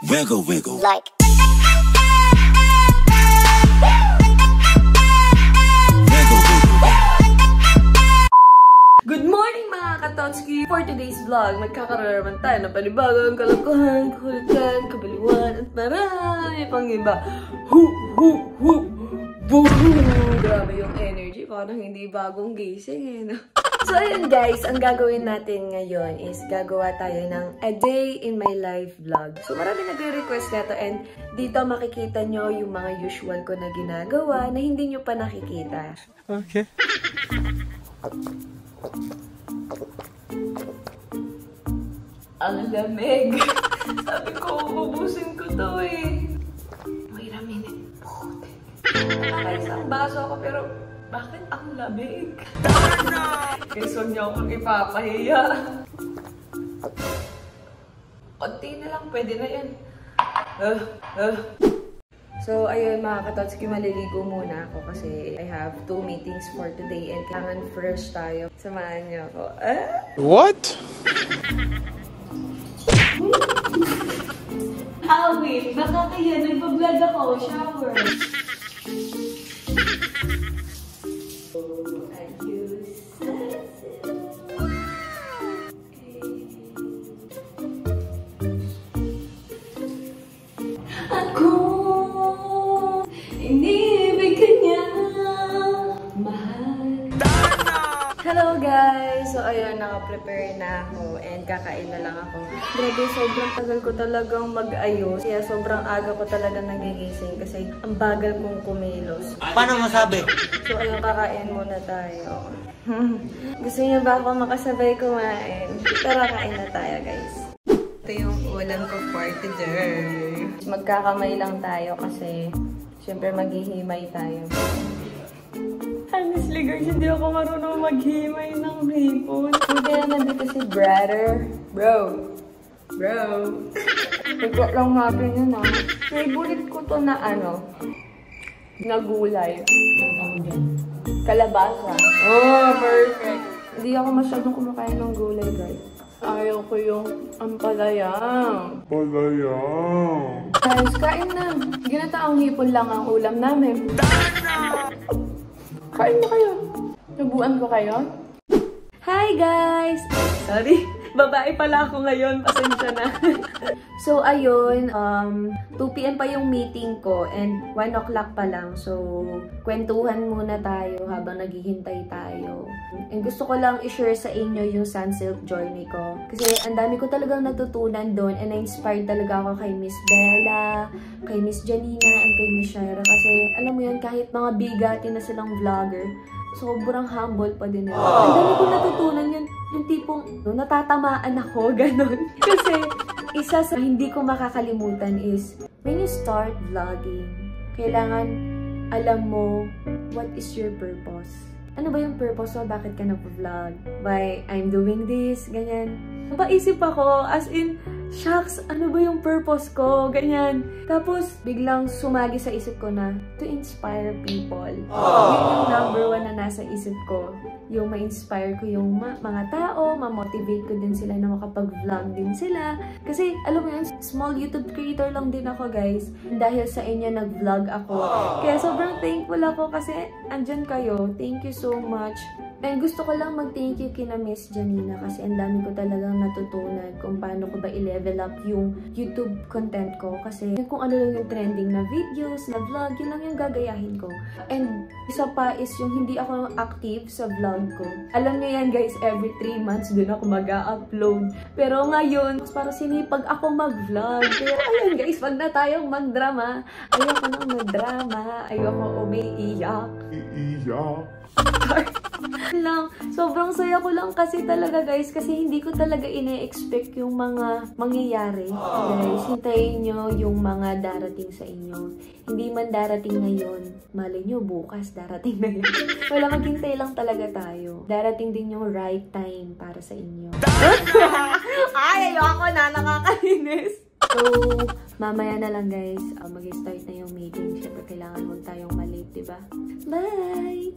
Wiggle, wiggle. Like. Good morning mga Katotski! For today's vlog, magkakaroon naman tayo ng panibagong kalokohan, kulitan, kabaliwan, at marami pang iba. Hoop, hoop, hoop, boom! Grabe yung energy, parang hindi bagong gising eh, no? So ayun guys, ang gagawin natin ngayon is gagawa tayo ng a day in my life vlog. So marami nagre-request na to and dito makikita nyo yung mga usual ko na ginagawa na hindi nyo pa nakikita. Okay. Ang lamig. Sabi ko, ubusin ko to eh. Wait a minute. Puti. Nakaisang baso ako pero bakit ang lamig? Guys, huwag niyo akong ipapahiya. Konti na lang, pwede na yan. So, ayun mga Katotski, maliligo muna ako kasi I have 2 meetings for today and kailangan fresh tayo. Samahan niyo ako. What? Wait, baka kaya nagpa-vlog ako, shower. Ako, inibig ka niya, mahal. Hello guys! So ayun, naka-prepare na ako and kakain na lang ako. Grabe, sobrang tagal ko talagang mag-ayos. Kaya sobrang aga ko talaga nagigising kasi ang bagal kong kumilos. Paano masabi? So ayun, kakain muna tayo. Gusto niyo ba ako makasabay kumain? Tara, kain na tayo guys. Ito yung ulam ko for today. Magkakamay lang tayo kasi syempre maghihimay tayo. Honestly guys, hindi ako marunong maghimay ng hipon. Hindi naman dito si brother. Bro. Tignan lang natin yun ah. Favorite ko to na ano, na gulay. Kalabasa. Oh, perfect. Hindi ako masyadong kumakain ng gulay guys. Ayaw ko yung ampalaya. Guys, kain na. Ginataang hipon lang ang ulam namin. Kain na kayo. Nabuan ko kayo. Hi guys! Sorry, babae pala ako ngayon. Pasensya na. So, ayun. 2 PM pa yung meeting ko and 1 o'clock pa lang. So, kwentuhan muna tayo habang naghihintay tayo. And gusto ko lang i-share sa inyo yung Sunsilk journey ko. Kasi ang dami ko talagang natutunan doon and na-inspired talaga ako kay Miss Bella, kay Miss Janina, and kay Miss Shaira. Kasi alam mo yun, kahit mga bigati na silang vlogger, sobrang humble pa din nila. Ang dami ko natutunan yun. Yung tipong natatamaan ako, ganun. Kasi isa sa hindi ko makakalimutan is when you start vlogging, kailangan alam mo what is your purpose. Ano ba yung purpose mo? Bakit ka nag-vlog? Why I'm doing this? Ganyan. Napaisip ako, as in, shucks, ano ba yung purpose ko? Ganyan. Tapos, biglang sumagi sa isip ko na, to inspire people. Yun yung number 1 na nasa isip ko. Yung ma-inspire ko yung mga tao, ma-motivate ko din sila na makapag-vlog din sila. Kasi, alam mo yun, small YouTube creator lang din ako, guys. Dahil sa inyo, nag-vlog ako. Kaya sobrang thankful ako kasi andyan kayo. Thank you so much. And gusto ko lang mag-thank you kina Miss Janina kasi ang dami ko talagang natutunan kung paano ko ba i-level up yung YouTube content ko. Kasi kung ano lang yung trending na videos, na vlog, yun lang yung gagayahin ko. And isa pa is yung hindi ako active sa vlog ko. Alam niyo yan guys, every 3 months dun ako mag-upload. Pero ngayon, para sinipag ako mag-vlog. Kaya ayun guys, wag na tayong mag-drama. Ayoko nang mag-drama. Ayoko umiiyak. Lang, sobrang saya ko lang kasi talaga guys, kasi hindi ko talaga ine-expect yung mga mangyayari. Guys, hintayin nyo yung mga darating sa inyo. Hindi man darating ngayon, malay nyo bukas darating na yun. Wala, maghintay lang talaga tayo. Darating din yung right time para sa inyo. Ay, ayoko na, nakakainis. So, mamaya na lang guys, mag-start na yung meeting. Siyempre kailangan huwag tayong malate, diba? Bye!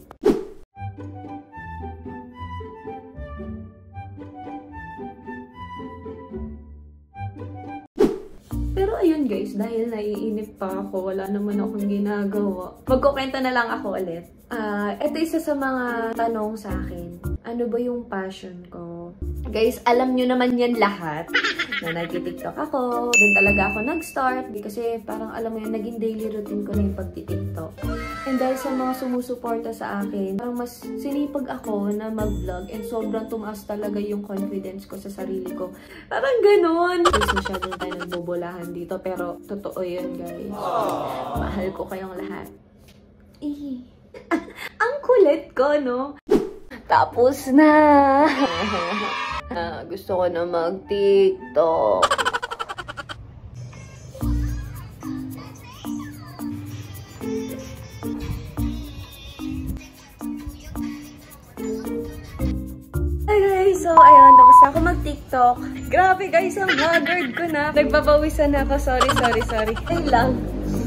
Pero ayun guys, dahil naiinip pa ako, wala naman akong ginagawa. Magkukwento na lang ako ulit. Ito isa sa mga tanong sa akin. Ano ba yung passion ko? Guys, alam nyo naman yan lahat. Na nag-tiktok ako. Doon talaga ako nag-start. Kasi parang alam mo yun, naging daily routine ko na yung pag-tiktok. And dahil sa mga sumusuporta sa akin, parang mas sinipag ako na mag-vlog. And sobrang tumaas talaga yung confidence ko sa sarili ko. Parang ganun. Kasi masyadong tayo nagbubulahan dito. Pero totoo yun guys. Mahal ko kayong lahat. Ang kulit ko, no? Tapos na! Gusto ko na mag-tiktok. Hi guys! So, ayun. Tapos na ako mag-tiktok. Grabe guys, ang haggard ko na. Nagpapawisan na ako. Sorry. Ayun lang.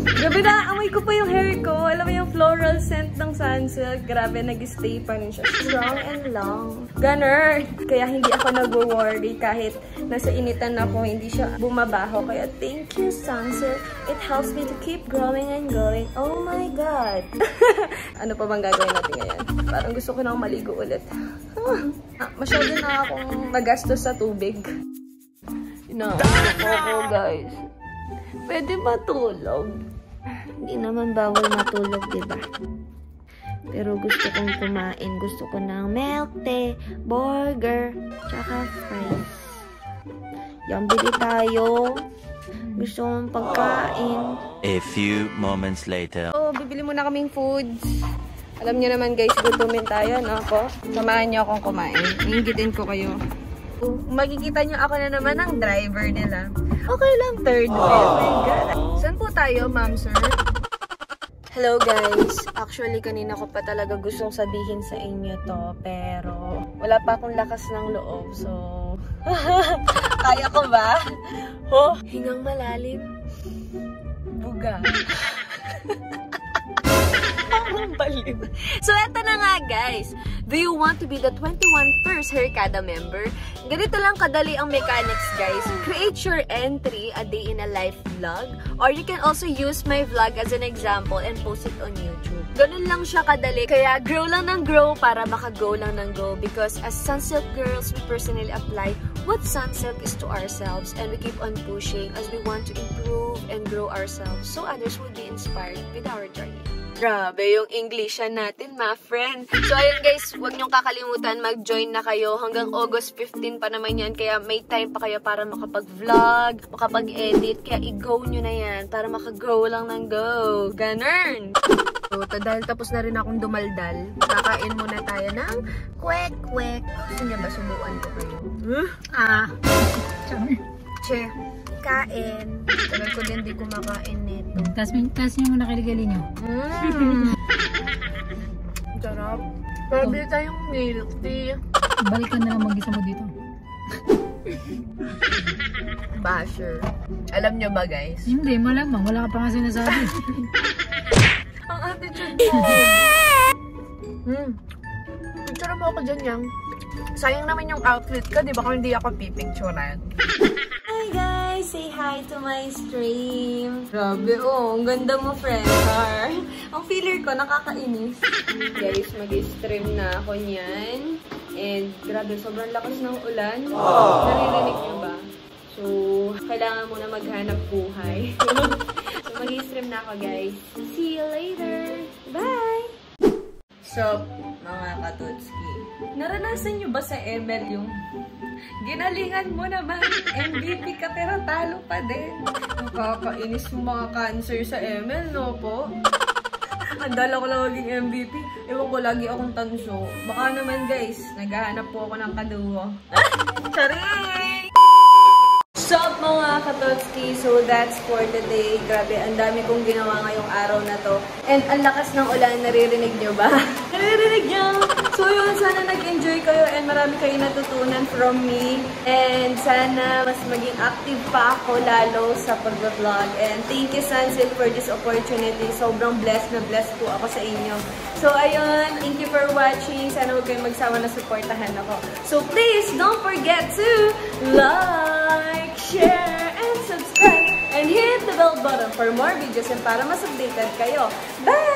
Grabe na, amoy ko pa yung hair ko. Alam mo yung floral scent ng sunsilk. Grabe, nag-stay pa rin siya. Strong and long. Ganun. Kaya hindi ako nag-worry kahit nasa initan ako, hindi siya bumabaho. Kaya thank you, sunsilk. It helps me to keep growing and going. Oh my God. Ano pa bang gagawin natin ngayon? Parang gusto ko nang maligo ulit. Masyado na akong magastos sa tubig. Ako guys. Pwede matulog. Hindi naman bawal matulog, diba? Pero gusto kong kumain. Gusto ko ng milk tea, burger, tsaka fries. Yan, bili tayo. Gusto kong pagkain. A few moments later. Oh, bibili muna kaming foods. Alam niyo naman guys, gutumin tayo, no? Ako, samahan niyo akong kumain. Iingitin ko kayo. Makikita niyo ako na naman ang driver nila. Okay lang, third wheel. Oh my God. Saan po tayo, ma'am, sir? Hello guys. Actually, kanina ko pa talaga gustong sabihin sa inyo to. Pero, wala pa akong lakas ng loob. So, kaya ko ba? Oh, hingang malalim. Buga. So, eto na nga guys. Do you want to be the 21st Herkada member? Ganito lang kadali ang mechanics guys. Create your entry, a day in a life vlog. Or you can also use my vlog as an example and post it on YouTube. Ganun lang siya kadali. Kaya grow lang ng grow para maka-go lang ng go. Because as Sunsilk girls, we personally apply what Sunsilk is to ourselves. And we keep on pushing as we want to improve and grow ourselves. So others will be inspired with our journey. Grabe yung Englishan natin, my friend. So, ayun guys, huwag niyong kakalimutan, mag-join na kayo. Hanggang August 15 pa naman yan. Kaya may time pa kayo para makapag-vlog, makapag-edit. Kaya i-go nyo na yan para maka-grow lang ng go. Ganun! So, dahil tapos na rin akong dumaldal, kakain muna tayo ng kwek-kwek. Gusto niya ba subuan ko kayo? Che, kain. Tagal ko din di kumakain nito. Tapos yung nakiligali nyo. Sarap. Pero bili tayong milk tea. Balik ka na lang mag-isa mo dito. Basher. Alam nyo ba guys? Hindi, malamang. Wala ka pa nga sinasabi. Ang attitude mo. Picture mo ako dyan yang. Sayang naman yung outfit ko, di ba? Kung hindi ako pipicturean. Hi guys! Say hi to my stream. Grabe, oh. Ang ganda mo, friend. Ang feeler ko, nakakainis. Guys, mag-stream na ako niyan. And grabe, sobrang lakas ng ulan. Naririnig nyo ba? So, kailangan muna maghanap buhay. So, mag-stream na ako, guys. See you later! Bye! So, mga katutski, naranasan nyo ba sa ML yung ginalingan mo naman, MVP ka pero talo pa din? Nakakainis yung mga cancer sa ML, no po? Andala ko lang maging MVP. Ewan ko, lagi akong tansyo. Baka naman guys, naghahanap po ako ng kaduwa. Charing! Sup mga katotski, so that's for today. Grabe, ang dami kong ginawa ngayong araw na to. And ang lakas ng ulan, naririnig nyo ba? Naririnig nyo? So yun, sana nag-enjoy kayo and marami kayo natutunan from me. And sana mas maging active pa ako lalo sa pag-vlog. And thank you Sunsilk for this opportunity. Sobrang blessed na blessed po ako sa inyo. So ayun, thank you for watching. Sana huwag kayong magsawa na supportahan ako. So please, don't forget to like, share, and subscribe. And hit the bell button for more videos and para mas updated kayo. Bye!